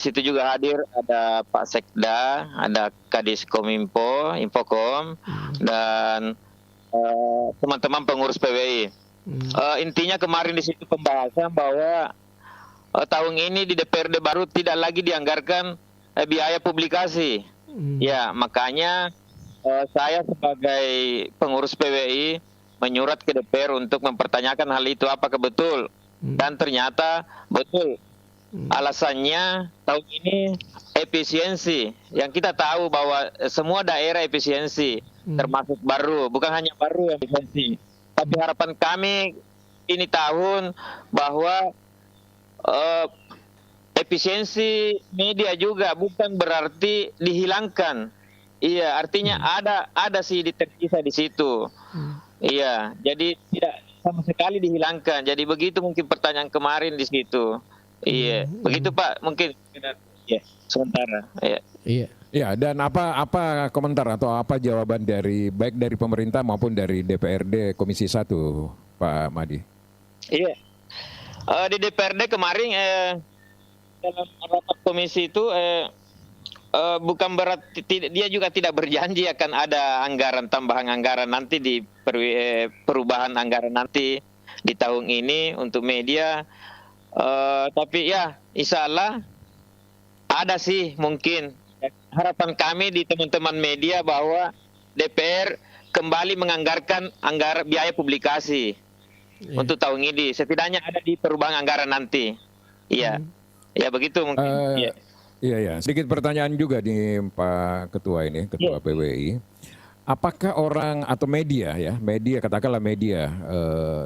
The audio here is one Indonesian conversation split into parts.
situ juga hadir ada Pak Sekda, ada Kadis Kominfo, Infokom, dan teman-teman pengurus PWI. Intinya kemarin di situ pembahasan bahwa tahun ini di DPRD baru tidak lagi dianggarkan biaya publikasi. Ya, makanya saya sebagai pengurus PWI menyurat ke DPR untuk mempertanyakan hal itu apakah betul. Dan ternyata betul. Alasannya tahun ini efisiensi. Yang kita tahu bahwa semua daerah efisiensi, termasuk baru, bukan hanya baru yang efisiensi. Tapi harapan kami ini tahun bahwa efisiensi media juga bukan berarti dihilangkan. Iya, artinya ada sih terpisah di situ. Iya, jadi tidak sama sekali dihilangkan. Jadi begitu mungkin pertanyaan kemarin di situ. Iya, begitu Pak, mungkin ya sementara. Iya. Ya, dan apa komentar atau apa jawaban dari baik dari pemerintah maupun dari DPRD Komisi 1, Pak Madi? Iya. Di DPRD kemarin dalam rapat komisi itu bukan berarti dia juga tidak berjanji akan ada anggaran, tambahan anggaran nanti di perubahan anggaran nanti di tahun ini untuk media. Tapi ya insya Allah ada sih mungkin harapan kami di teman-teman media bahwa DPR kembali menganggarkan biaya publikasi untuk tahun ini, setidaknya ada di perubahan anggaran nanti. Iya, ya begitu mungkin. Iya. Sedikit pertanyaan juga nih Pak Ketua ini, Ketua PWI. Apakah orang atau media katakanlah media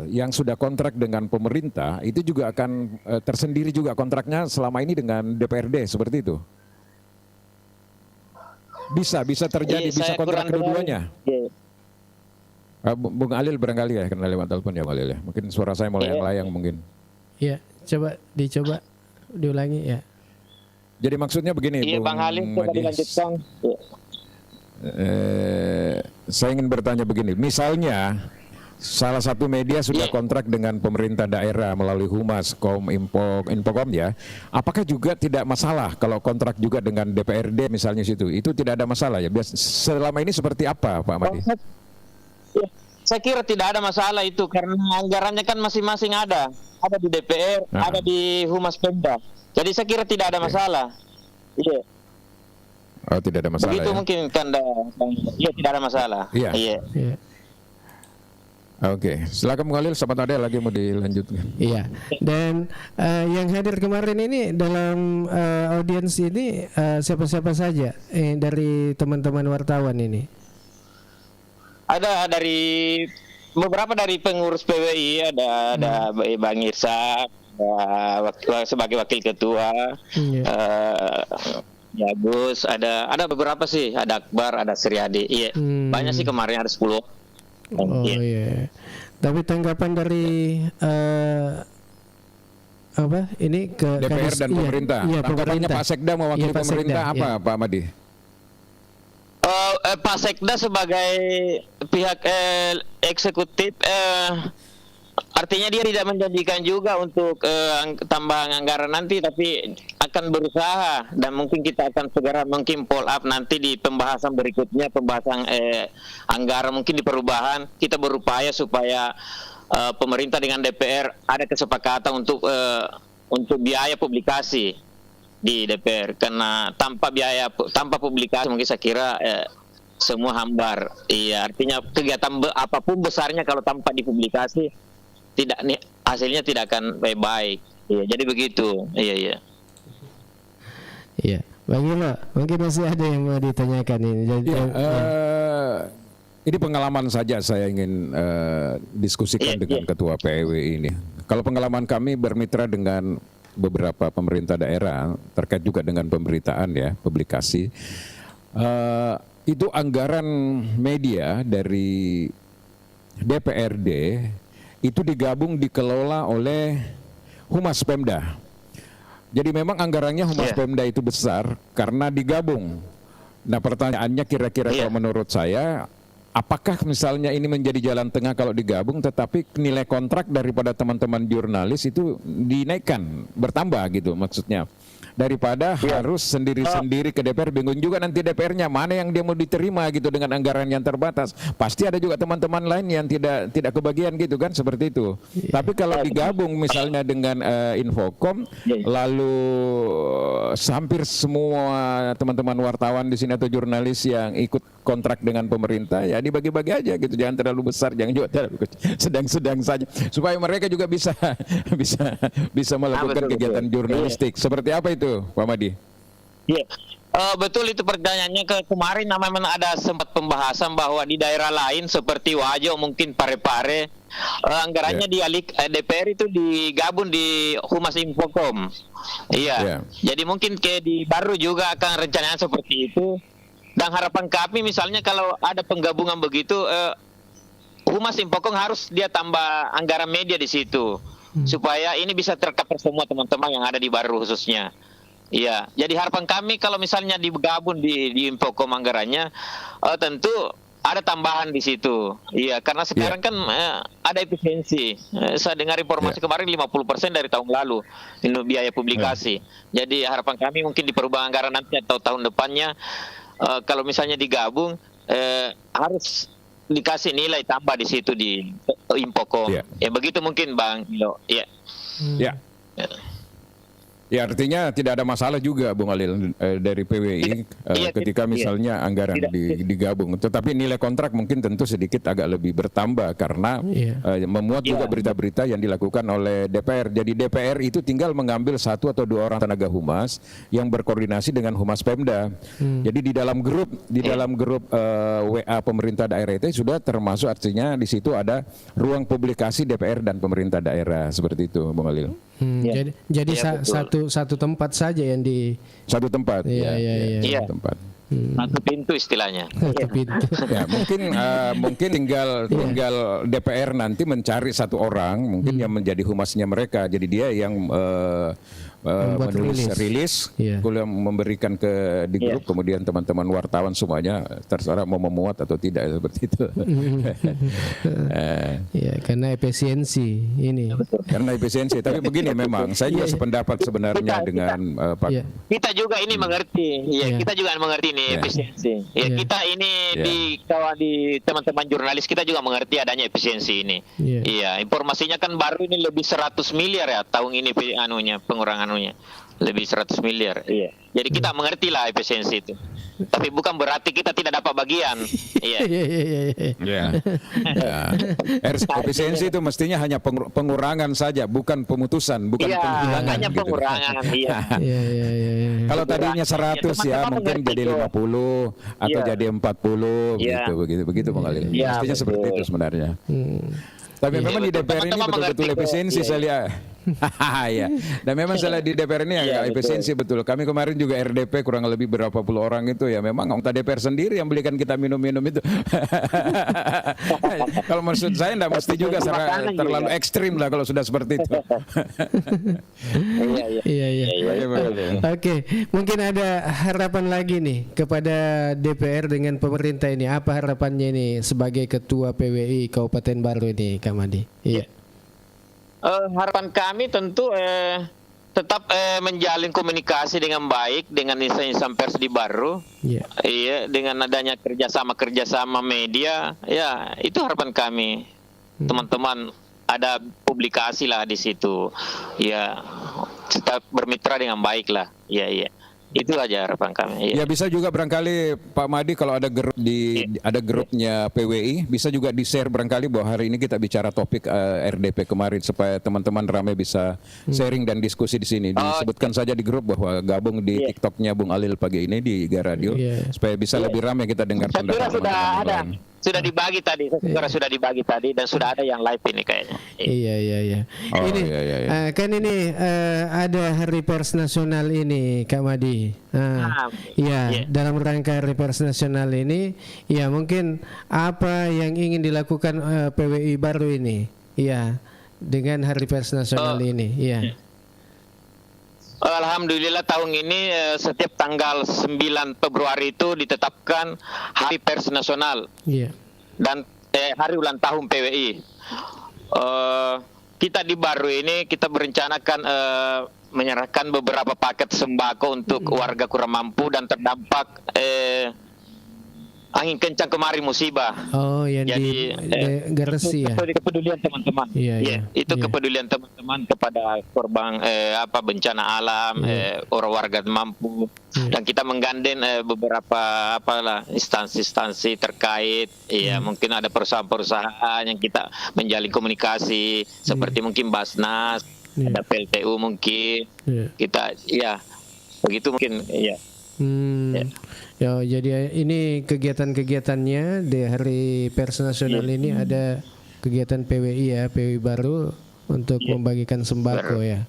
yang sudah kontrak dengan pemerintah itu juga akan tersendiri juga kontraknya selama ini dengan DPRD seperti itu? Bisa terjadi, bisa kontrak kedua-duanya. Bung Alil barangkali ya, karena lewat telepon ya Bung Alil ya. Mungkin suara saya mulai layang mungkin. Iya, dicoba diulangi ya. Jadi maksudnya begini, Bang Alil, coba dilanjutkan. Saya ingin bertanya begini, misalnya salah satu media sudah kontrak dengan pemerintah daerah melalui Humas, Infokom ya, apakah juga tidak masalah kalau kontrak juga dengan DPRD misalnya situ, itu tidak ada masalah ya? Selama ini seperti apa Pak Madi? Saya kira tidak ada masalah itu karena anggarannya kan masing-masing ada di DPR, ada di Humas Pemda. Jadi saya kira tidak ada masalah. Iya. Oh, tidak ada masalah. Begitu ya? Mungkin tanda. Iya, tidak ada masalah. Iya. Oke, silakan Bung Khalil, sempat ada lagi mau dilanjutkan. Iya. Dan yang hadir kemarin ini dalam audiens ini siapa-siapa saja dari teman-teman wartawan ini? Ada dari beberapa dari pengurus PWI, ada Bang Irsa, sebagai wakil ketua. Ya Gus, ada beberapa sih, ada Akbar, ada Sriadi. Iya, banyak sih kemarin ada 10. Iya. Tapi tanggapan dari apa ini ke DPR dan pemerintah. Tanggapannya Pak Sekda mewakili pemerintah apa Pak Madi? Pak Sekda sebagai pihak eksekutif artinya dia tidak menjanjikan juga untuk tambahan anggaran nanti, tapi akan berusaha dan mungkin kita akan segera mungkin follow up nanti di pembahasan berikutnya, pembahasan anggaran mungkin di perubahan kita berupaya supaya pemerintah dengan DPR ada kesepakatan untuk biaya publikasi di DPR, karena tanpa publikasi mungkin saya kira semua hambar. Iya, artinya kegiatan apapun besarnya kalau tanpa dipublikasi hasilnya tidak akan baik. Iya, jadi begitu. Iya. Bang Ilo, mungkin masih ada yang mau ditanyakan ini. Ini pengalaman saja saya ingin diskusikan dengan Ketua PWI ini. Kalau pengalaman kami bermitra dengan beberapa pemerintah daerah terkait juga dengan pemberitaan ya, publikasi, itu anggaran media dari DPRD itu digabung dikelola oleh Humas Pemda. Jadi memang anggarannya Humas Pemda itu besar karena digabung. Nah pertanyaannya kira-kira kalau menurut saya, apakah misalnya ini menjadi jalan tengah kalau digabung, tetapi nilai kontrak daripada teman-teman jurnalis itu dinaikkan, bertambah gitu maksudnya. daripada harus sendiri-sendiri ke DPR. Bingung juga nanti DPR-nya mana yang dia mau diterima gitu dengan anggaran yang terbatas. Pasti ada juga teman-teman lain yang tidak kebagian gitu kan, seperti itu. Tapi kalau digabung misalnya dengan Infocom, lalu hampir semua teman-teman wartawan di sini atau jurnalis yang ikut kontrak dengan pemerintah, ya dibagi-bagi aja gitu, jangan terlalu besar, jangan juga terlalu kecil, sedang-sedang saja, supaya mereka juga bisa melakukan kegiatan jurnalistik. Seperti apa itu, Pak Madi? Iya. Betul itu pertanyaannya. Kemarin memang ada sempat pembahasan bahwa di daerah lain seperti Wajo, mungkin Parepare, anggarannya DPR itu digabung di Humas Infocom. Iya. Jadi mungkin di Baru juga akan rencananya seperti itu. Dan harapan kami misalnya kalau ada penggabungan begitu, Humas Infocom harus dia tambah anggaran media di situ. Supaya ini bisa tercover semua teman-teman yang ada di Baru khususnya. Iya, jadi harapan kami kalau misalnya digabung di Infocom anggarannya, tentu ada tambahan di situ. Iya, karena sekarang kan ada efisiensi. Saya dengar informasi kemarin 50% dari tahun lalu biaya publikasi. Jadi harapan kami mungkin di perubahan anggaran nanti atau tahun depannya, kalau misalnya digabung, harus dikasih nilai tambah di situ di Infocom. Ya begitu mungkin Bang Ilo. Iya. Ya artinya tidak ada masalah juga Bung Alil dari PWI ketika misalnya anggaran digabung. Tetapi nilai kontrak mungkin tentu sedikit agak lebih bertambah karena memuat juga berita-berita yang dilakukan oleh DPR. Jadi DPR itu tinggal mengambil 1 atau 2 orang tenaga humas yang berkoordinasi dengan Humas Pemda. Jadi di dalam grup WA pemerintah daerah itu sudah termasuk, artinya di situ ada ruang publikasi DPR dan pemerintah daerah, seperti itu Bung Alil. Jadi satu tempat saja yang di satu tempat. Iya. Tempat. Satu pintu istilahnya. Satu pintu. Ya, mungkin tinggal DPR nanti mencari 1 orang mungkin yang menjadi humasnya mereka. Jadi dia yang menulis rilis, kemudian memberikan di grup, kemudian teman-teman wartawan semuanya terserah mau memuat atau tidak, seperti itu. Karena efisiensi ini. Karena efisiensi. Tapi begini, memang saya juga sependapat sebenarnya dengan Pak. Kita juga ini mengerti. Kita juga mengerti ini efisiensi. Kita ini di teman-teman jurnalis kita juga mengerti adanya efisiensi ini. Informasinya kan baru ini lebih 100 miliar ya tahun ini pengurangan lebih 100 miliar. Jadi kita mengerti lah efisiensi itu. Tapi bukan berarti kita tidak dapat bagian. Efisiensi itu mestinya hanya pengurangan saja, bukan pemutusan, bukan penghilangan. Hanya gitu. Pengurangan. Kalau tadinya 100 mungkin jadi 50 atau jadi 40 begitu Bang Alil. Mestinya seperti itu sebenarnya. Tapi memang di DPR ini betul-betul efisiensi saya lihat. Dan memang saya lihat di DPR ini agak efisiensi betul. Kami kemarin juga RDP kurang lebih berapa puluh orang itu ya, memang anggota DPR sendiri yang belikan kita minum-minum itu. Kalau maksud saya enggak mesti juga terlalu ekstrim lah kalau sudah seperti itu. Oke, mungkin ada harapan lagi nih kepada DPR dengan pemerintah ini. Apa harapannya ini sebagai Ketua PWI Kabupaten Baru ini, Kak Madi? Harapan kami tentu tetap menjalin komunikasi dengan baik dengan instansi pers di Baru. Dengan adanya kerjasama media, itu harapan kami. Teman-teman ada publikasi lah di situ. Tetap bermitra dengan baik lah. Itu aja harapan kami. Ya bisa juga barangkali Pak Madi kalau ada grup ada grupnya PWI bisa juga di-share barangkali bahwa hari ini kita bicara topik RDP kemarin supaya teman-teman ramai bisa sharing dan diskusi di sini. Disebutkan saja di grup bahwa gabung di TikToknya Bung Alil pagi ini di Iga Radio supaya bisa lebih ramai kita dengar pendapat teman-teman lain. Sudah dibagi tadi, sudah dibagi tadi dan sudah ada yang live ini kayaknya. Kan ini ada Hari Pers Nasional ini, Kak Madi. Dalam rangka Hari Pers Nasional ini, mungkin apa yang ingin dilakukan PWI Baru ini, dengan Hari Pers Nasional ini, Alhamdulillah tahun ini setiap tanggal 9 Februari itu ditetapkan Hari Pers Nasional dan hari ulang tahun PWI. Kita di Baru ini kita berencanakan menyerahkan beberapa paket sembako untuk warga kurang mampu dan terdampak angin kencang kemarin musibah. Oh, yang Jadi di Gresik ya. itu kepedulian teman-teman. Iya. Itu kepedulian teman-teman kepada korban bencana alam, orang warga mampu. Dan kita menggandeng beberapa instansi-instansi terkait. Iya, mungkin ada perusahaan-perusahaan yang kita menjalin komunikasi seperti mungkin Basnas, ada PLTU mungkin. Kita begitu mungkin ya. Ya, jadi ini kegiatan-kegiatannya di Hari Pers Nasional ini ada kegiatan PWI PWI baru untuk membagikan sembako ya.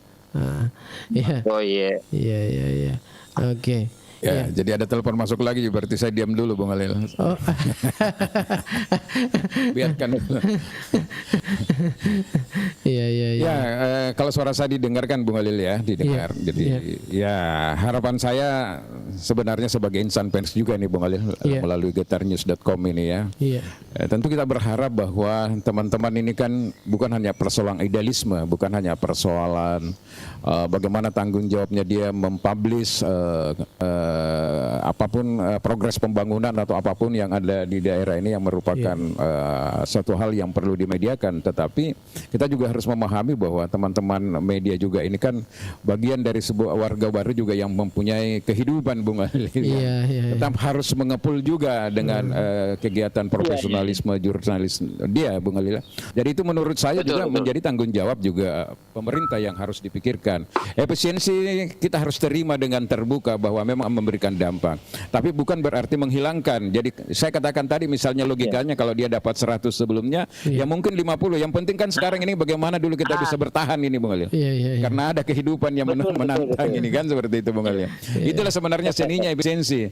Oh iya. Iya. Oke. Ya, jadi ada telepon masuk lagi, berarti saya diam dulu Bung Halil. Oh. Biarkan. Iya. Ya, kalau suara saya didengarkan Bung Halil ya, didengar. Jadi ya harapan saya sebenarnya sebagai insan pers juga nih Bung Halil melalui getarnews.com ini ya. Iya. Tentu kita berharap bahwa teman-teman ini kan bukan hanya persoalan idealisme, bukan hanya persoalan bagaimana tanggung jawabnya dia mempublish apapun progres pembangunan atau apapun yang ada di daerah ini yang merupakan suatu hal yang perlu dimediakan, tetapi kita juga harus memahami bahwa teman-teman media juga ini kan bagian dari sebuah warga baru juga yang mempunyai kehidupan Bung Ali. Tetap harus mengepul juga dengan kegiatan profesionalisme jurnalis dia Bung Ali. Jadi itu menurut saya juga menjadi tanggung jawab juga pemerintah yang harus dipikirkan. Efisiensi kita harus terima dengan terbuka bahwa memang memberikan dampak, tapi bukan berarti menghilangkan. Jadi saya katakan tadi misalnya logikanya kalau dia dapat 100 sebelumnya ya mungkin 50. Yang penting kan sekarang ini bagaimana dulu kita bisa bertahan ini Bung Ali. Karena ada kehidupan yang menantang ini kan seperti itu Bung Ali. Itulah sebenarnya seninya efisiensi.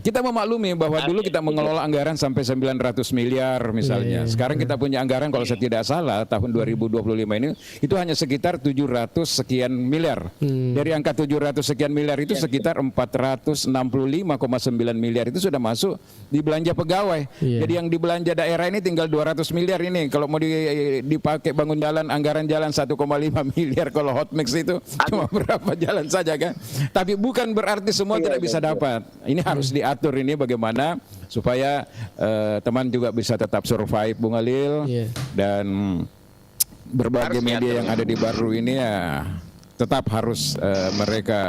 Kita memaklumi bahwa dulu kita mengelola anggaran sampai 900 miliar misalnya. Sekarang kita punya anggaran kalau saya tidak salah tahun 2025 ini itu hanya sekitar 700 sekian miliar. Dari angka 700 sekian miliar itu sekitar 465,9 miliar itu sudah masuk di belanja pegawai. Jadi yang dibelanja daerah ini tinggal 200 miliar ini. Kalau mau dipakai bangun jalan, anggaran jalan 1,5 miliar. Kalau hotmix itu cuma berapa jalan saja kan. Tapi bukan berarti semua tidak bisa dapat. Ini harus diatur ini bagaimana supaya teman juga bisa tetap survive Bung Halil. Dan berbagai media yang ada di Baru ini ya tetap harus mereka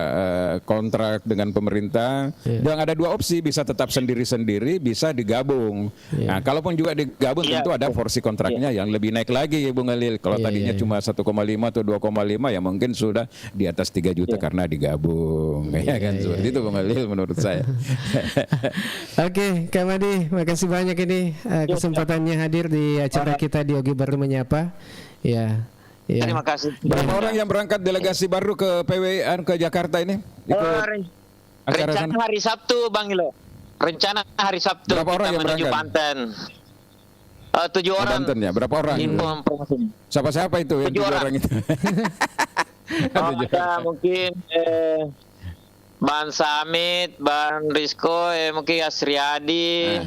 kontrak dengan pemerintah. Dan ada dua opsi, bisa tetap sendiri-sendiri, bisa digabung. Nah, kalaupun juga digabung tentu ada porsi kontraknya yang lebih naik lagi ya Bung Halil. Kalau tadinya cuma 1,5 atau 2,5 ya mungkin sudah di atas 3 juta karena digabung. Ya kan seperti itu Bung Halil menurut saya. Oke, Kak Madi, makasih banyak ini kesempatannya hadir di acara kita di Ogi Baru Menyapa. Ya. Terima kasih. Berapa orang yang berangkat delegasi Baru ke PWI ke Jakarta ini? Rencana hari Sabtu Bang Ilo. Rencana hari Sabtu. Berapa orang yang menuju berangkat? Banten. 7 orang. Banten ya. Berapa orang? Siapa itu yang 7 orang itu? Ada mungkin Ban Samit, Ban Rizko, mungkin Asriadi,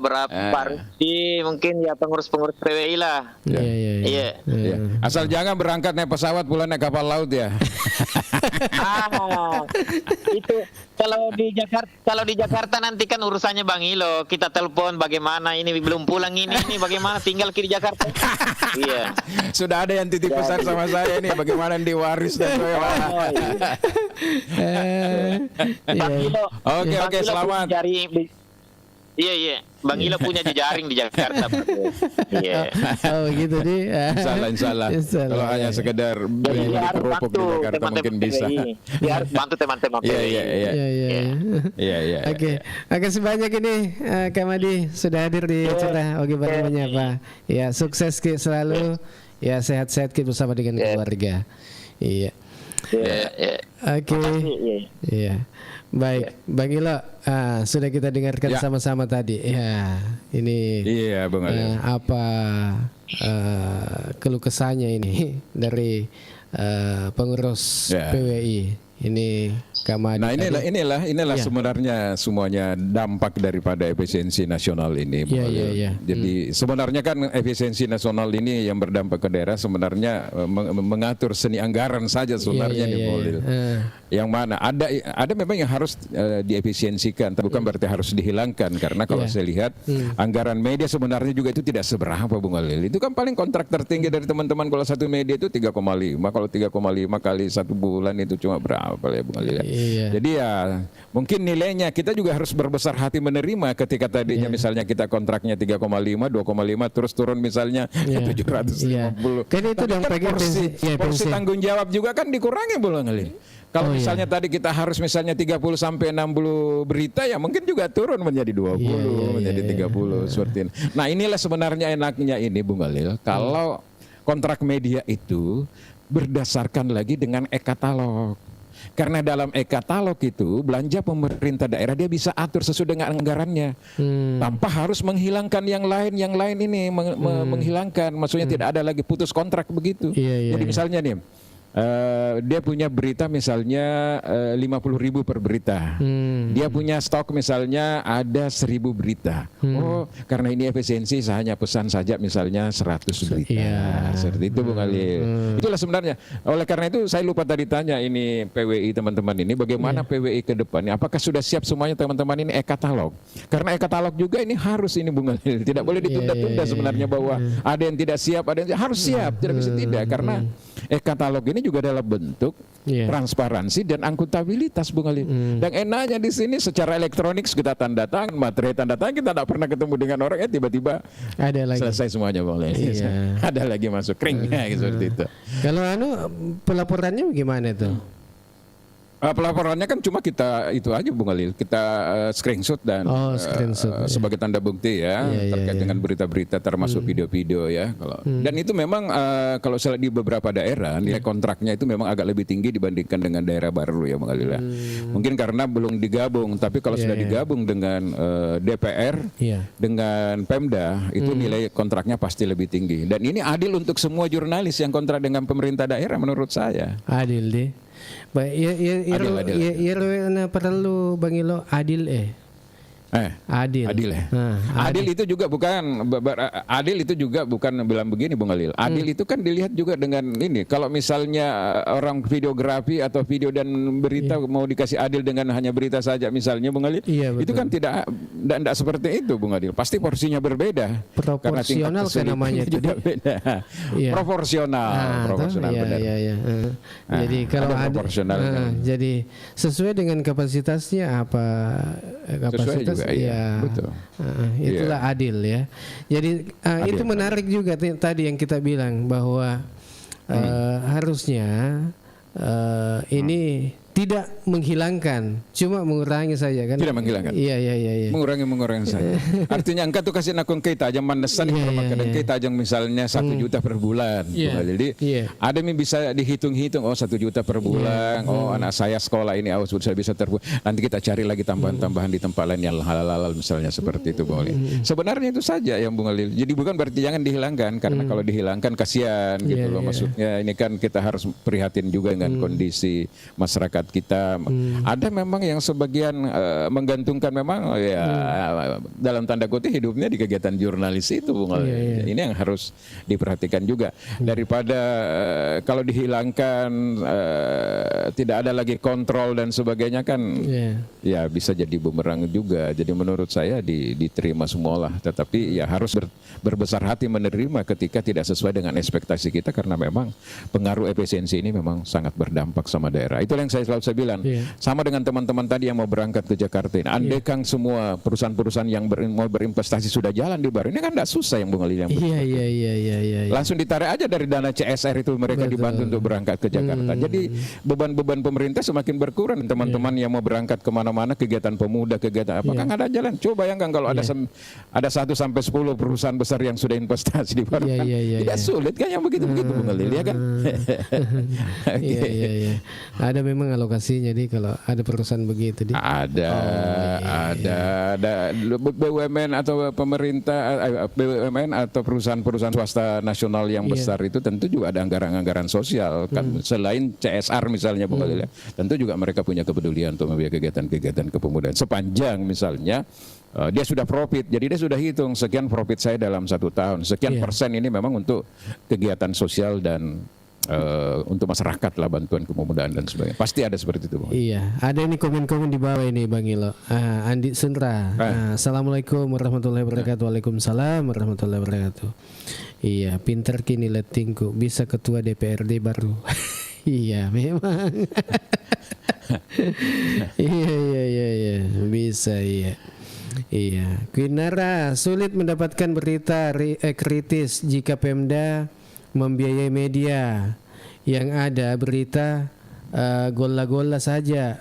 berapa Rusti, mungkin ya pengurus-pengurus PWI lah. Iya. Asal jangan berangkat naik pesawat, pulang naik kapal laut ya. Itu kalau di Jakarta nanti kan urusannya Bang Ilo, kita telepon bagaimana ini belum pulang ini bagaimana tinggal di Jakarta. Iya. Sudah ada yang titip pesan sama saya ini bagaimana diwaris dan Bang Ilo. Oke, selamat. Iya. Bang Ilo punya jejaring di Jakarta. Iya. Oh gitu di. Insyaallah. Kalau hanya sekedar beli kerupuk di Jakarta mungkin bisa. Dia harus bantu teman-teman. Iya. Oke. Makasih banyak ini Kak Madi sudah hadir di acara Ogi Baru Menyapa. Ya, sukses selalu. Ya, sehat-sehat bersama dengan keluarga. Iya. Oke. Iya. Baik, Bang Ilo, sudah kita dengarkan sama-sama tadi. Ya, ini Bang apa keluh kesahnya ini dari pengurus PWI. Ini Kak Madi. Nah inilah Ya. sebenarnya semuanya dampak daripada efisiensi nasional ini. Bung Khalil. Ya. Jadi sebenarnya kan efisiensi nasional ini yang berdampak ke daerah sebenarnya mengatur seni anggaran saja sebenarnya nih, Bung Khalil. Yang mana ada memang yang harus diefisiensikan, bukan berarti harus dihilangkan, karena kalau saya lihat anggaran media sebenarnya juga itu tidak seberapa, Bung Khalil. Itu kan paling kontrak tertinggi dari teman-teman kalau satu media itu 3,5. Kalau 3,5 kali 1 bulan itu cuma berapa ya, Bung Khalil? Iya. Jadi ya mungkin nilainya kita juga harus berbesar hati menerima ketika tadinya misalnya kita kontraknya 3,5, 2,5 terus turun misalnya ke 750. Kan itu Tapi dampaknya kan porsi tanggung jawab juga kan dikurangi, Bung Khalil. Kalau misalnya tadi kita harus misalnya 30 sampai 60 berita, ya mungkin juga turun menjadi 20, menjadi 30 seperti ini. Nah, inilah sebenarnya enaknya ini, Bung Khalil, kalau kontrak media itu berdasarkan lagi dengan e-katalog. Karena dalam e-katalog itu belanja pemerintah daerah dia bisa atur sesuai dengan anggarannya, tanpa harus menghilangkan yang lain ini menghilangkan, maksudnya tidak ada lagi putus kontrak begitu. Jadi misalnya nih, dia punya berita misalnya 50.000 per berita, dia punya stok misalnya ada 1.000 berita. Oh, karena ini efisiensi, saya hanya pesan saja misalnya 100 berita. Seperti itu, Bung Khalil. Itulah sebenarnya. Oleh karena itu saya lupa tadi tanya ini PWI teman-teman ini, bagaimana PWI ke depannya? Apakah sudah siap semuanya teman-teman ini e-katalog? Karena e-katalog juga ini harus ini, Bung Khalil. Tidak boleh ditunda-tunda sebenarnya, bahwa ada yang tidak siap, ada yang harus siap, tidak bisa tidak, karena e-katalog ini juga dalam bentuk transparansi dan akuntabilitas, Bung Khalil. Dan enaknya di sini secara elektronik kita tanda tangan, materai tanda tangan, kita tidak pernah ketemu dengan orang, tiba-tiba ada lagi. Selesai semuanya, Bung Khalil. Ada lagi masuk kringnya seperti itu. Kalau pelaporannya gimana tuh? Pelaporannya kan cuma kita itu aja, Bung Khalil, kita screenshot dan sebagai tanda bukti terkait dengan berita-berita termasuk video-video ya. Dan itu memang kalau saya lihat di beberapa daerah nilai kontraknya itu memang agak lebih tinggi dibandingkan dengan daerah baru ya, Bung Khalil. Mungkin karena belum digabung, tapi kalau sudah digabung dengan DPR dengan Pemda itu nilai kontraknya pasti lebih tinggi. Dan ini adil untuk semua jurnalis yang kontrak dengan pemerintah daerah menurut saya. Adil deh. Adil. Perlu Bang Ilo adil Adil. Adil itu juga bukan adil itu juga bukan bilang begini, Bung Khalil. Adil itu kan dilihat juga dengan ini. Kalau misalnya orang videografi atau video dan berita mau dikasih adil dengan hanya berita saja misalnya, Bung Khalil. Itu kan tidak seperti itu, Bung Khalil. Pasti porsinya berbeda. Proporsional kan namanya itu. Beda. Proporsional benar. Jadi kalau jadi sesuai dengan kapasitasnya apa kapasitas betul. Itulah adil ya. Jadi adil, itu menarik juga tadi yang kita bilang bahwa harusnya ini tidak menghilangkan, cuma mengurangi saja kan? Tidak menghilangkan. Iya. Mengurangi saja. Artinya engkau tuh kasih nakon kita aja mandesan kadang kita aja misalnya 1 juta per bulan. Jadi ada yang bisa dihitung-hitung, 1 juta per bulan. Anak saya sekolah ini sudah bisa nanti kita cari lagi tambahan-tambahan di tempat lain yang halal misalnya seperti itu, Bung Khalil. Sebenarnya itu saja yang Bung Khalil. Jadi bukan berarti jangan dihilangkan, karena kalau dihilangkan kasihan gitu loh. Maksudnya ini kan kita harus prihatin juga dengan kondisi masyarakat kita. Ada memang yang sebagian menggantungkan memang dalam tanda kutip hidupnya di kegiatan jurnalis itu, Bung Khalil. Ini yang harus diperhatikan juga. Daripada kalau dihilangkan tidak ada lagi kontrol dan sebagainya kan ya bisa jadi bumerang juga. Jadi menurut saya diterima semualah, tetapi ya harus berbesar hati menerima ketika tidak sesuai dengan ekspektasi kita, karena memang pengaruh efisiensi ini memang sangat berdampak sama daerah. Itulah yang saya selalu bilang. Sama dengan teman-teman tadi yang mau berangkat ke Jakarta ini. Andaikan semua perusahaan-perusahaan yang mau berinvestasi sudah jalan di Baru, ini kan tidak susah yang Bung Khalil. Langsung ditarik aja dari dana CSR itu, mereka dibantu untuk berangkat ke Jakarta. Jadi beban-beban pemerintah semakin berkurang. Teman-teman yang mau berangkat kemana-mana, kegiatan pemuda, kegiatan apa, kan ada jalan. Coba bayangkan kalau ada 1 sampai 10 perusahaan besar yang sudah investasi di Baru, kan tidak sulit kan yang begitu-begitu, Bung Khalil, ya kan? Ada memang lokasinya di kalau ada perusahaan begitu di? Ada BUMN atau pemerintah, BUMN atau perusahaan-perusahaan swasta nasional yang besar itu tentu juga ada anggaran-anggaran sosial kan, selain CSR misalnya Bung Khalil, tentu juga mereka punya kepedulian untuk membiayai kegiatan-kegiatan kepemudaan sepanjang misalnya dia sudah profit, jadi dia sudah hitung sekian profit saya dalam 1 tahun, sekian persen ini memang untuk kegiatan sosial dan untuk masyarakat lah, bantuan kepemudaan dan sebagainya. Pasti ada seperti itu, Bang. Iya, ada ini komen-komen di bawah ini Bang Ilo. Andi Sundra. Assalamualaikum warahmatullahi wabarakatuh. Waalaikumsalam warahmatullahi wabarakatuh. Iya, pintar kini letingku, bisa ketua DPRD baru. Iya, memang. Iya, bisa iya. Iya, Quinara sulit mendapatkan berita kritis jika Pemda membiayai media, yang ada berita gola-gola saja,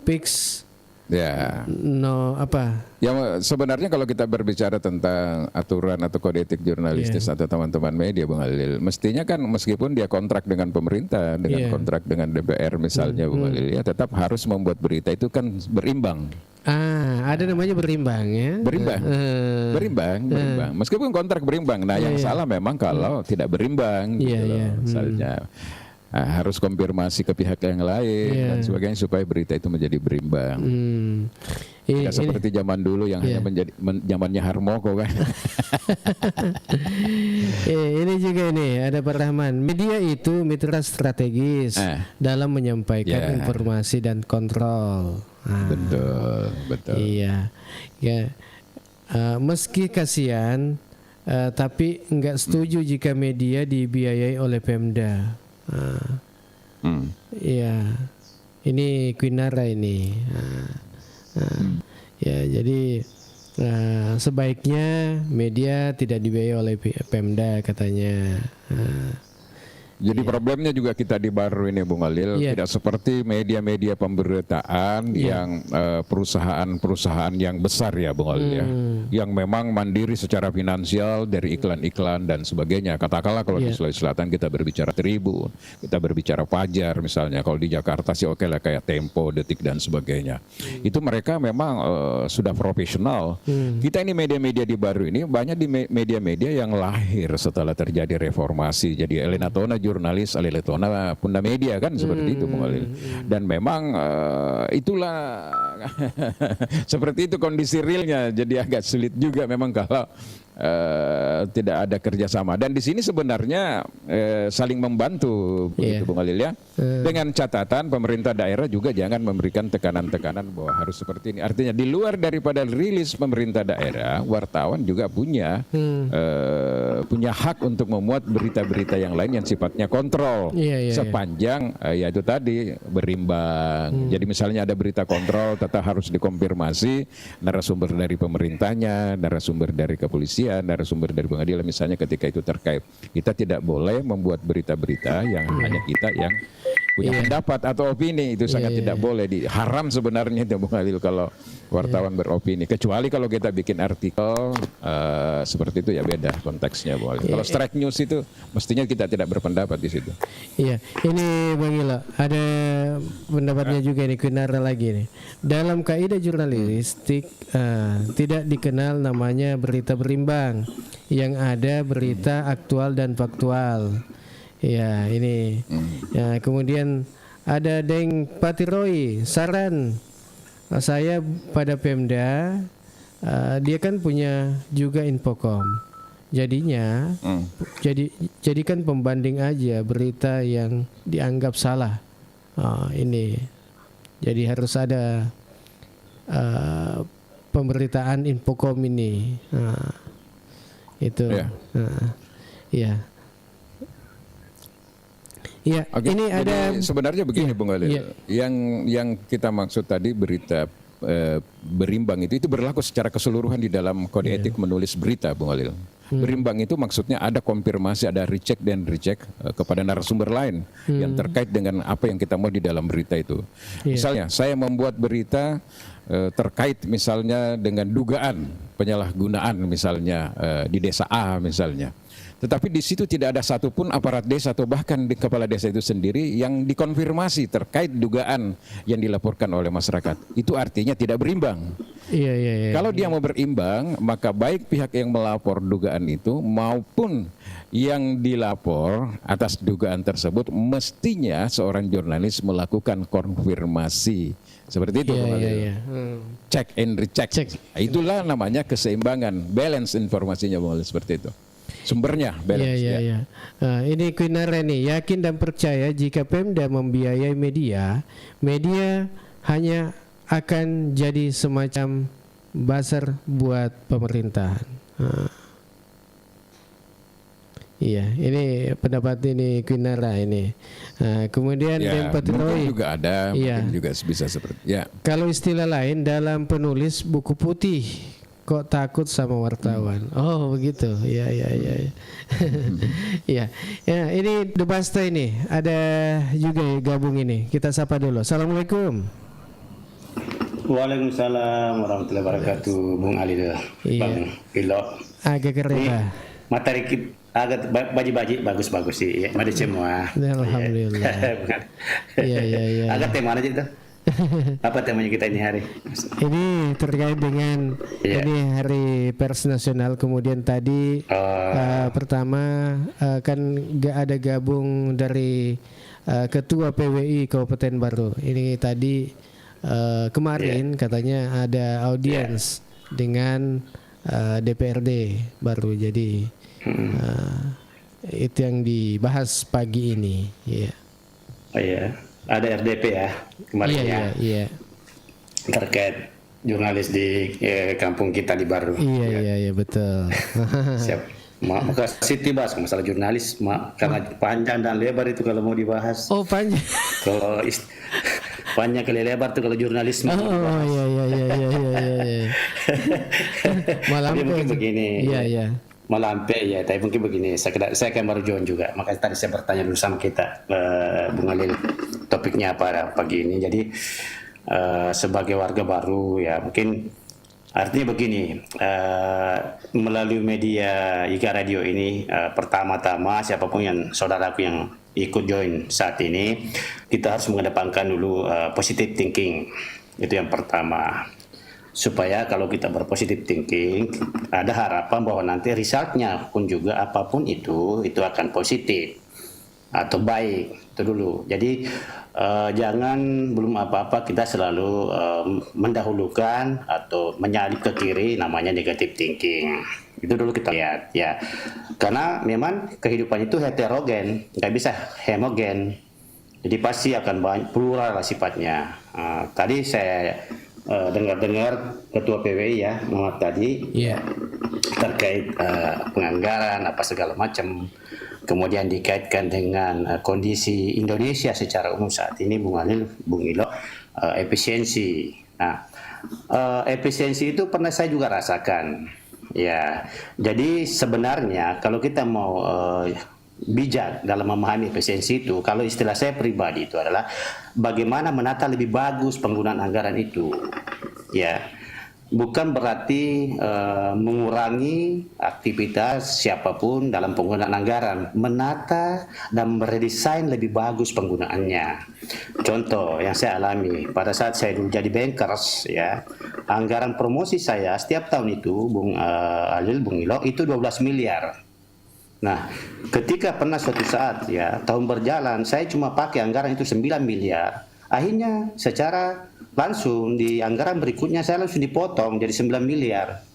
fix ya no apa ya. Sebenarnya kalau kita berbicara tentang aturan atau kode etik jurnalistis atau teman-teman media Bung Khalil, mestinya kan meskipun dia kontrak dengan pemerintah, dengan kontrak dengan DPR misalnya Bung Khalil, ya tetap harus membuat berita itu kan berimbang. Ada namanya berimbang ya. Berimbang. Meskipun kontrak berimbang. Nah, yang salah memang kalau tidak berimbang gitu loh. Misalnya harus konfirmasi ke pihak yang lain dan sebagainya supaya berita itu menjadi berimbang. Tidak seperti zaman dulu yang hanya menjadi zamannya Harmoko kan. Ini juga nih ada Pak Rahman. Media itu mitra strategis dalam menyampaikan informasi dan kontrol. Betul. Iya. Ya. Meski kasihan, tapi nggak setuju jika media dibiayai oleh Pemda. Iya. Ini Quinara ini. Ya, jadi sebaiknya media tidak dibiayai oleh Pemda katanya. Jadi problemnya juga kita di Baru ini Bung Khalil, tidak seperti media-media pemberitaan yang perusahaan-perusahaan yang besar ya Bung Khalil ya, yang memang mandiri secara finansial dari iklan-iklan dan sebagainya. Katakanlah kalau di Sulawesi Selatan kita berbicara Tribun, kita berbicara Fajar misalnya, kalau di Jakarta sih oke lah kayak Tempo, Detik dan sebagainya. Itu mereka memang sudah profesional. Kita ini media-media di Baru ini banyak di media-media yang lahir setelah terjadi reformasi. Jadi Elena Tona jurnalis, Alele Tona Punda Media kan seperti itu Bung Khalil. Dan memang itulah seperti itu kondisi realnya. Jadi agak sulit juga memang kalau tidak ada kerjasama. Dan di sini sebenarnya saling membantu begitu Bung Khalil ya. Dengan catatan pemerintah daerah juga jangan memberikan tekanan-tekanan bahwa harus seperti ini. Artinya di luar daripada rilis pemerintah daerah, wartawan juga punya hak untuk memuat berita-berita yang lain yang sifatnya kontrol sepanjang ya itu tadi berimbang. Jadi misalnya ada berita kontrol tetap harus dikonfirmasi narasumber dari pemerintahnya, narasumber dari kepolisian, narasumber dari pengadilan misalnya ketika itu terkait. Kita tidak boleh membuat berita-berita yang hanya kita yang punya pendapat atau opini, itu sangat tidak boleh, haram sebenarnya itu Bung Khalil kalau wartawan beropini, kecuali kalau kita bikin artikel seperti itu ya beda konteksnya Bung Khalil. Kalau strike news itu mestinya kita tidak berpendapat di situ. Iya, ini Bang Ila ada pendapatnya juga nih Quinara lagi nih. Dalam kaidah jurnalistik tidak dikenal namanya berita berimbang, yang ada berita aktual dan faktual. Ya ini ya, kemudian ada Deng Patiroy, saran saya pada Pemda, dia kan punya juga Infocom, jadinya jadikan pembanding aja berita yang dianggap salah. Ini jadi harus ada pemberitaan Infocom ini itu ya. Ya, ini ada sebenarnya begini Bung Khalil. Yang kita maksud tadi berita berimbang itu berlaku secara keseluruhan di dalam kode etik menulis berita Bung Khalil. Berimbang itu maksudnya ada konfirmasi, ada recheck dan recheck kepada narasumber lain yang terkait dengan apa yang kita mau di dalam berita itu. Misalnya saya membuat berita terkait misalnya dengan dugaan penyalahgunaan misalnya di desa A misalnya. Tetapi di situ tidak ada satupun aparat desa atau bahkan di kepala desa itu sendiri yang dikonfirmasi terkait dugaan yang dilaporkan oleh masyarakat. Itu artinya tidak berimbang. Iya. Kalau dia mau berimbang, maka baik pihak yang melapor dugaan itu maupun yang dilapor atas dugaan tersebut mestinya seorang jurnalis melakukan konfirmasi. Seperti itu. Iya. Check and recheck. Itulah namanya keseimbangan, balance informasinya seperti itu. Sumbernya balance. Iya. Nah, ini Quinara nih, yakin dan percaya jika Pemda membiayai media hanya akan jadi semacam buzzer buat pemerintahan. Iya, ini pendapat ini Quinara ini. Kemudian Dempat Roy juga ada, mungkin juga bisa seperti. Ya. Kalau istilah lain dalam penulis buku putih, kok takut sama wartawan? Oh begitu, iya. Iya, ini The Basta ini ada juga gabung ini. Kita sapa dulu. Assalamualaikum. Waalaikumsalam warahmatullahi wabarakatuh, Bung Ali Bang Ilo. Agak keren. Materi kita agak baji-baji bagus-bagus sih, ya. Mari semua. Alhamdulillah. Iya. Agak tema aja itu. Apa temanya kita ini hari? Ini terkait dengan ini Hari Pers Nasional. Kemudian tadi pertama kan ada gabung dari Ketua PWI Kabupaten Baru. Ini tadi kemarin katanya ada audiens dengan DPRD Baru. Jadi itu yang dibahas pagi ini. Ada RDP ya kemarin Iya. Terkait jurnalis di kampung kita di Baru. Iya betul. Siap. Maka Siti bahas masalah jurnalis, karena panjang dan lebar itu kalau mau dibahas. Oh panjang. Kalau panjang kali lebar tuh kalau jurnalisme. Iya. Malam mungkin begini. Iya. Melampe ya, tapi mungkin begini, saya kan baru join juga, makanya tadi saya bertanya dulu sama kita, Bung Alil, topiknya apa pagi ini. Jadi sebagai warga baru ya, mungkin artinya begini, melalui media IGA Radio ini, pertama-tama siapapun yang saudaraku yang ikut join saat ini, kita harus mengedepankan dulu positive thinking, itu yang pertama. Supaya kalau kita berpositif thinking, ada harapan bahwa nanti resultnya pun juga apapun itu akan positif atau baik, itu dulu. Jadi jangan belum apa-apa kita selalu mendahulukan atau menyalip ke kiri, namanya negative thinking. Itu dulu kita lihat ya, karena memang kehidupan itu heterogen, nggak bisa homogen. Jadi pasti akan banyak plural sifatnya. Tadi saya dengar Ketua PWI ya Muhammad tadi terkait penganggaran apa segala macam, kemudian dikaitkan dengan kondisi Indonesia secara umum saat ini, Bung Alil, Bung Ilo, efisiensi. Nah, efisiensi itu pernah saya juga rasakan ya. Jadi sebenarnya kalau kita mau bijak dalam memahami efisiensi itu, kalau istilah saya pribadi itu adalah bagaimana menata lebih bagus penggunaan anggaran itu, ya. Bukan berarti mengurangi aktivitas siapapun dalam penggunaan anggaran, menata dan meredesain lebih bagus penggunaannya. Contoh yang saya alami pada saat saya dulu jadi bankers, ya, anggaran promosi saya setiap tahun itu, Bung Alil, Bung Ilo, itu 12 miliar. Nah, ketika pernah suatu saat ya, tahun berjalan, saya cuma pakai anggaran itu 9 miliar. Akhirnya secara langsung di anggaran berikutnya saya langsung dipotong jadi 9 miliar.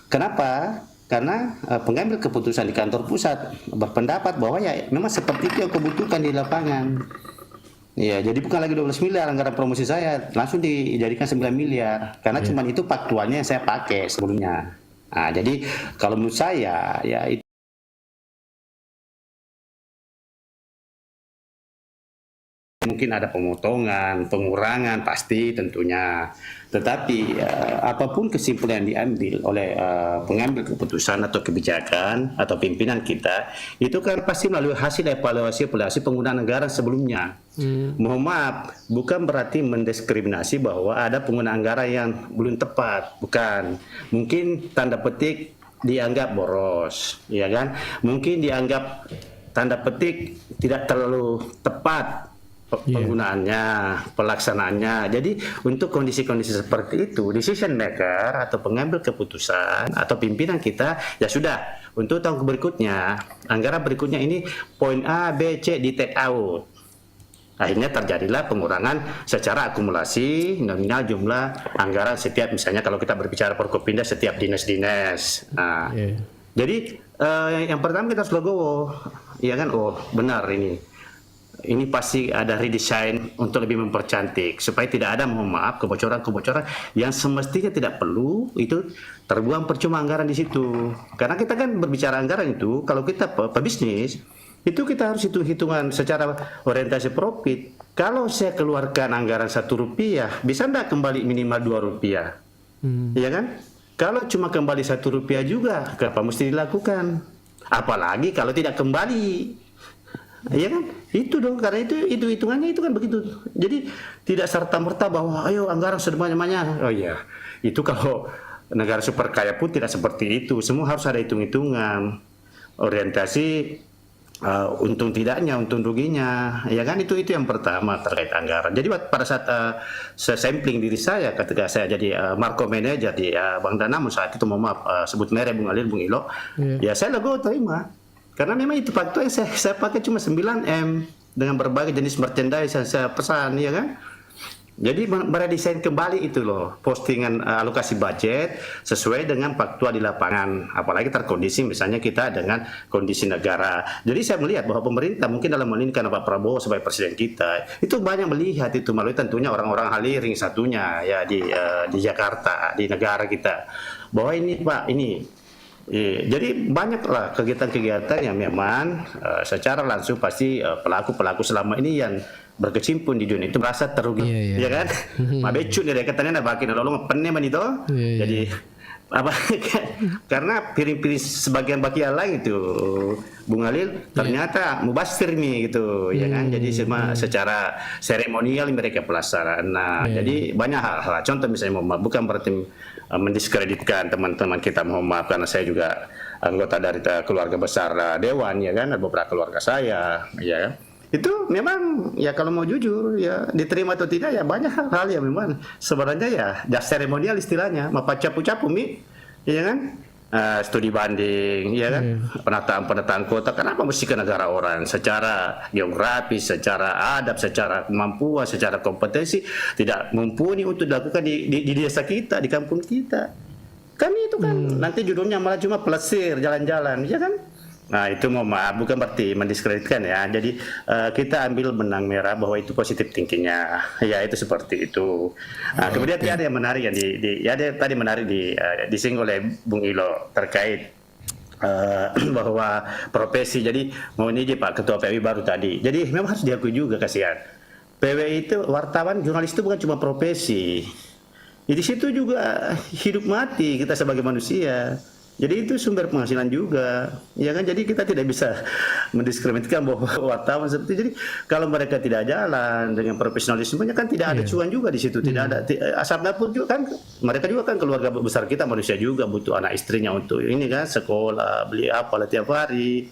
Kenapa? Karena pengambil keputusan di kantor pusat berpendapat bahwa ya memang seperti itu yang kebutuhan di lapangan. Ya, jadi bukan lagi 12 miliar anggaran promosi saya, langsung dijadikan 9 miliar. Karena cuma itu faktualnya yang saya pakai sebelumnya. Nah, jadi kalau menurut saya ya itu mungkin ada pemotongan, pengurangan pasti tentunya. Tetapi apapun kesimpulan yang diambil oleh pengambil keputusan atau kebijakan atau pimpinan kita, itu kan pasti melalui hasil evaluasi penggunaan anggaran sebelumnya. Mohon maaf, bukan berarti mendiskriminasi bahwa ada penggunaan anggaran yang belum tepat, bukan. Mungkin tanda petik dianggap boros, ya kan? Mungkin dianggap tanda petik tidak terlalu tepat penggunaannya, pelaksanaannya. Jadi untuk kondisi-kondisi seperti itu, decision maker atau pengambil keputusan atau pimpinan kita ya sudah untuk tahun berikutnya, anggaran berikutnya ini poin A, B, C di take out. Akhirnya terjadilah pengurangan secara akumulasi nominal jumlah anggaran setiap, misalnya kalau kita berbicara Forkopimda setiap dinas-dinas. Nah, jadi yang pertama kita harus legowo, ya kan? Oh benar ini pasti ada redesign untuk lebih mempercantik supaya tidak ada, mohon maaf, kebocoran-kebocoran yang semestinya tidak perlu itu terbuang percuma anggaran di situ. Karena kita kan berbicara anggaran itu, kalau kita pebisnis itu kita harus hitung-hitungan secara orientasi profit. Kalau saya keluarkan anggaran Rp1, bisa enggak kembali minimal Rp2? Ya kan? Kalau cuma kembali Rp1 juga, kenapa mesti dilakukan? Apalagi kalau tidak kembali. Ya kan? Itu dong, karena itu hitungannya itu kan begitu. Jadi tidak serta-merta bahwa ayo anggaran sebanyak-banyaknya. Oh iya, itu kalau negara super kaya pun tidak seperti itu. Semua harus ada hitung-hitungan. Orientasi untung tidaknya, untung ruginya, ya kan? Itu yang pertama terkait anggaran. Jadi pada saat saya sampling diri saya ketika saya jadi Marco Manager di Bank Danamon saat itu, mohon maaf sebut merek Bung Alil, Bung Ilo, ya saya legowo terima. Karena memang itu faktor yang saya pakai cuma 9M dengan berbagai jenis merchandise yang saya pesan, ya kan? Jadi meredesain kembali itu loh, postingan alokasi budget sesuai dengan faktual di lapangan. Apalagi terkondisi misalnya kita dengan kondisi negara. Jadi saya melihat bahwa pemerintah mungkin dalam hal ini karena Pak Prabowo sebagai presiden kita, itu banyak melihat itu melalui tentunya orang-orang haliring satunya ya di Jakarta, di negara kita. Bahwa ini Pak, ini jadi banyaklah kegiatan-kegiatan yang memang secara langsung pasti pelaku-pelaku selama ini yang berkecimpung di dunia itu merasa terugi, ya kan? Mabecut dia katanya nak bakin lalu ngepenne man itu. Jadi apa karena piring-piring sebagian bagian lain itu Bung Alil ternyata mubasir nih gitu, ya kan? Jadi secara seremonial mereka pelaksanaan. Nah, jadi banyak hal-hal. Contoh misalnya bukan berarti mendiskreditkan teman-teman kita, mohon maaf karena saya juga anggota dari keluarga besar Dewan, ya kan? Ada beberapa keluarga saya, ya kan? Itu memang ya kalau mau jujur ya diterima atau tidak ya banyak hal-hal yang memang sebenarnya ya just seremonial istilahnya, mapa capu-capu ya kan, studi banding, ya kan, penataan kota. Kenapa mesti ke negara orang? Secara geografis, secara adab, secara kemampuan, secara kompetensi tidak mumpuni untuk dilakukan di desa kita, di kampung kita. Kan itu kan nanti judulnya malah cuma pelesir jalan-jalan, ya kan? Nah itu mohon maaf bukan berarti mendiskreditkan ya. Jadi kita ambil benang merah bahwa itu positif thinkingnya. Ya itu seperti itu. Nah, kemudian ada yang menarik yang tadi menarik disinggung oleh Bung Ilo terkait bahwa profesi. Jadi mau ini Pak Ketua PWI baru tadi. Jadi memang harus diakui juga kasihan. PWI itu wartawan, jurnalis itu bukan cuma profesi. Di situ juga hidup mati kita sebagai manusia. Jadi itu sumber penghasilan juga, ya kan? Jadi kita tidak bisa mendiskriminasikan bahwa wartawan seperti itu. Jadi kalau mereka tidak jalan dengan profesionalismenya kan tidak ada cuan juga di situ, tidak ada asap dapur juga kan. Mereka juga kan keluarga besar kita, manusia juga butuh anak istrinya untuk ini kan, sekolah, beli apa tiap hari.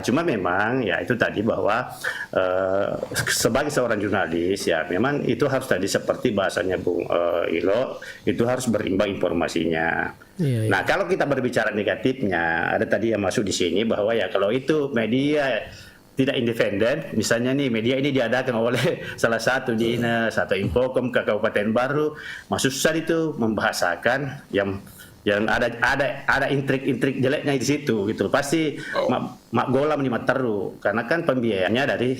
Cuma memang ya itu tadi bahwa sebagai seorang jurnalis ya memang itu harus tadi seperti bahasanya Bung Ilo, itu harus berimbang informasinya. Nah kalau kita berbicara negatifnya, ada tadi yang masuk di sini bahwa ya kalau itu media tidak independen, misalnya nih media ini diadakan oleh salah satu dinas atau Infocom ke Kabupaten Baru, masuk susah itu membahasakan yang ada intrik-intrik jeleknya di situ gitu. Pasti mak golam nih teru karena kan pembiayaannya dari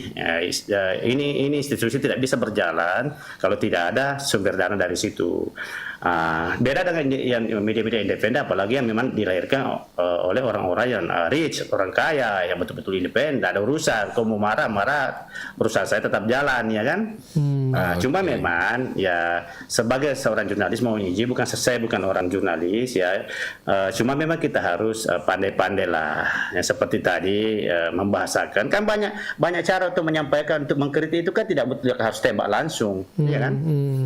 ini institusi tidak bisa berjalan kalau tidak ada sumber dana dari situ. Beda dengan yang media-media independen, apalagi yang memang dilahirkan oleh orang-orang yang rich, orang kaya yang betul-betul independen, tidak ada urusan. Kalau mau marah, perusahaan saya tetap jalan, ya kan? Cuma memang ya sebagai seorang jurnalis mau izin, saya bukan orang jurnalis ya. Cuma memang kita harus pandai-pandai lah. Ya, seperti tadi membahasakan kan banyak cara untuk menyampaikan, untuk mengkritik itu kan tidak betul harus tembak langsung, ya kan?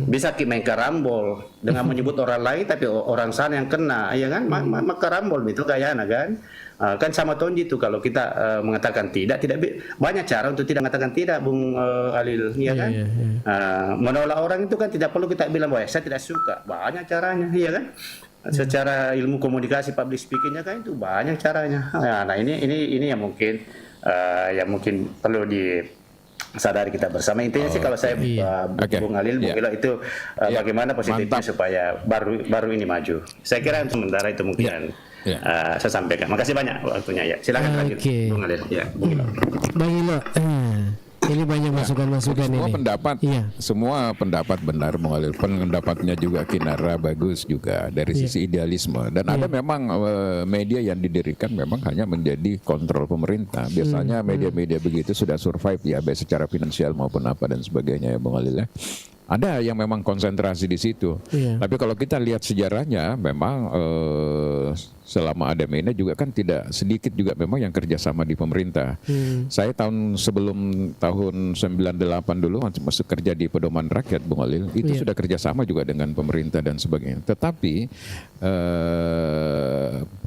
Bisa main karambol dengan menyebut orang lain tapi orang sana yang kena, ya kan? Maka rambol itu gayana kan. Kan sama Tonji itu kalau kita mengatakan tidak banyak cara untuk tidak mengatakan tidak, Bung Alil, ya kan? Menolak orang itu kan tidak perlu kita bilang bahwa saya tidak suka, banyak caranya, ya kan? Secara ilmu komunikasi public speakingnya kan itu banyak caranya. Nah ini yang mungkin perlu disadari kita bersama. Intinya sih kalau saya Bung Alil, Bung Ilo itu bagaimana positifnya supaya baru ini maju. Saya kira sementara itu mungkin saya sampaikan. Makasih banyak waktunya ya. Silakan lanjut Bung Alil. Ya, Bung Ilo. Bang Ilo, ini banyak masukan-masukan ini. Semua pendapat benar, mengalir pendapatnya juga Kinara bagus juga dari sisi idealisme. Dan ada memang media yang didirikan memang hanya menjadi kontrol pemerintah. Biasanya media-media begitu sudah survive ya, baik secara finansial maupun apa dan sebagainya ya, Bung Alil ya. Ada yang memang konsentrasi di situ. Tapi kalau kita lihat sejarahnya, memang selama ada media juga kan tidak sedikit juga memang yang kerjasama di pemerintah. Saya sebelum tahun 98 dulu masuk kerja di Pedoman Rakyat, Bung Alil, itu sudah kerjasama juga dengan pemerintah dan sebagainya. Tetapi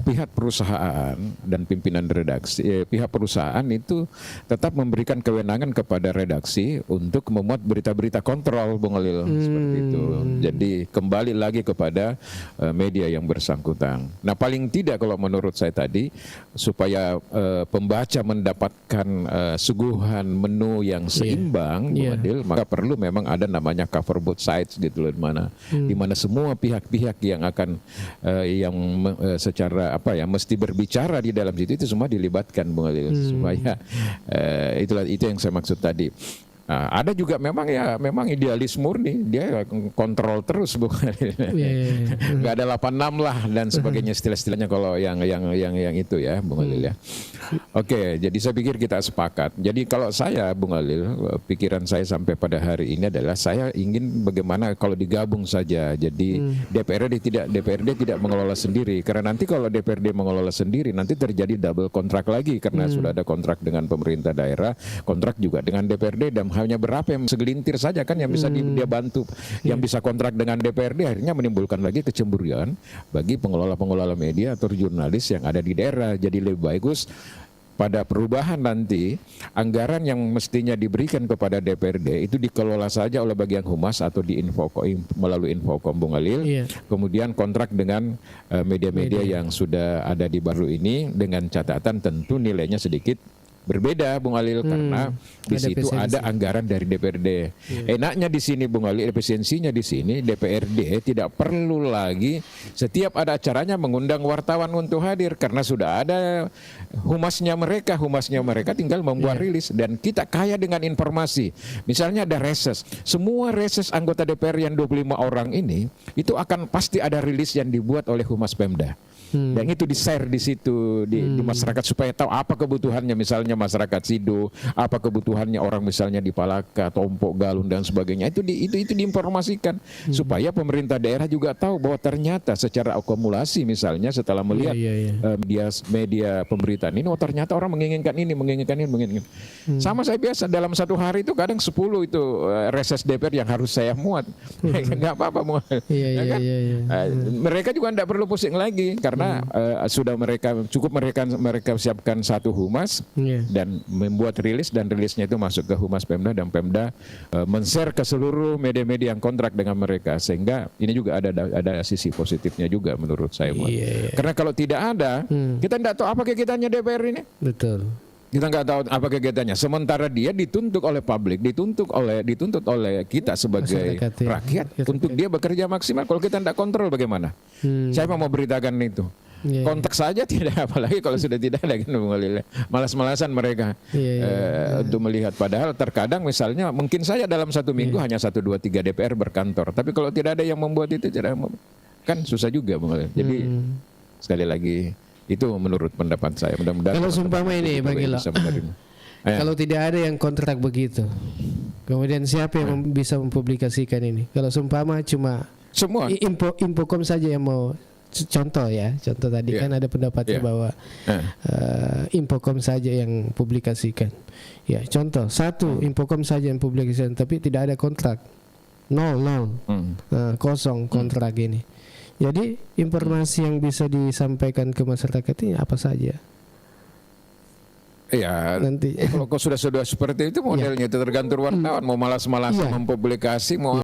pihak perusahaan dan pimpinan redaksi, pihak perusahaan itu tetap memberikan kewenangan kepada redaksi untuk memuat berita-berita kontrol, Bung Alil, seperti itu. Jadi kembali lagi kepada media yang bersangkutan. Nah, paling tidak kalau menurut saya tadi, supaya pembaca mendapatkan suguhan menu yang seimbang, Bung Adil, maka perlu memang ada namanya cover both sides gitu loh, di mana semua pihak-pihak yang akan secara mesti berbicara di dalam situ itu semua dilibatkan, Bung Adil, supaya itu yang saya maksud tadi. Nah, ada juga memang idealis murni, dia kontrol terus, bukan? Nggak ada 86 lah dan sebagainya, istilah-istilahnya kalau yang itu ya, Bung Alil ya. Oke, jadi saya pikir kita sepakat. Jadi kalau saya, Bung Alil, pikiran saya sampai pada hari ini adalah saya ingin bagaimana kalau digabung saja. Jadi DPRD tidak mengelola sendiri, karena nanti kalau DPRD mengelola sendiri nanti terjadi double kontrak lagi, karena sudah ada kontrak dengan pemerintah daerah, kontrak juga dengan DPRD, dan hanya berapa yang segelintir saja kan yang bisa dia bantu, yang bisa kontrak dengan DPRD, akhirnya menimbulkan lagi kecemburuan bagi pengelola-pengelola media atau jurnalis yang ada di daerah. Jadi lebih bagus pada perubahan nanti anggaran yang mestinya diberikan kepada DPRD itu dikelola saja oleh bagian humas atau melalui Infokom, Bung Alil. Kemudian kontrak dengan media-media yang sudah ada di baru ini, dengan catatan tentu nilainya sedikit berbeda, Bung Alil, karena di situ ada anggaran dari DPRD. Enaknya di sini, Bung Alil, efisiensinya di sini DPRD tidak perlu lagi setiap ada acaranya mengundang wartawan untuk hadir, karena sudah ada humasnya mereka tinggal membuat rilis, dan kita kaya dengan informasi. Misalnya ada reses, semua reses anggota DPR yang 25 orang ini itu akan pasti ada rilis yang dibuat oleh Humas Pemda. Dan itu di-share di situ di masyarakat supaya tahu apa kebutuhannya, misalnya masyarakat Sido, apa kebutuhannya orang misalnya di Palaka, Tompok, Galun dan sebagainya. Itu diinformasikan supaya pemerintah daerah juga tahu bahwa ternyata secara akumulasi misalnya setelah melihat media pemberitaan ini, ternyata orang menginginkan ini. Sama saya biasa dalam satu hari itu kadang 10 itu reses DPR yang harus saya muat. Enggak apa-apa muat. Mereka juga tidak perlu pusing lagi, karena sudah mereka siapkan satu humas dan membuat rilis, dan rilisnya itu masuk ke Humas Pemda, dan Pemda men-share ke seluruh media-media yang kontrak dengan mereka, sehingga ini juga ada sisi positifnya juga menurut saya. Karena kalau tidak ada, kita tidak tahu apa kegiatannya DPR ini. Betul. Kita nggak tahu apa kegiatannya. Sementara dia dituntut oleh publik, dituntut oleh kita sebagai rakyat untuk dia bekerja maksimal. Kalau kita tidak kontrol bagaimana? Siapa mau beritakan itu? Kontak saja tidak, apalagi kalau sudah tidak ada, kan, malas-malasan mereka untuk melihat. Padahal terkadang misalnya mungkin saya dalam satu minggu hanya 1, 2, 3 DPR berkantor, tapi kalau tidak ada yang membuat itu, kan susah juga, Bung Alil. Jadi sekali lagi itu menurut pendapat saya. Mudah-mudahan kalau sumpama ini, Bang Ilo, kalau tidak ada yang kontrak begitu, kemudian siapa yang bisa mempublikasikan ini? Kalau sumpama cuma semua Infokom saja yang mau, contoh tadi kan ada pendapatnya bahwa Infokom saja yang publikasikan. Contoh satu, Infokom saja yang publikasikan, tapi tidak ada kontrak. nol, kosong kontrak ini. Jadi informasi yang bisa disampaikan ke masyarakat ini apa saja? Ya, nanti kalau sudah seperti itu modelnya itu tergantung wartawan mau malas-malasan mempublikasi mau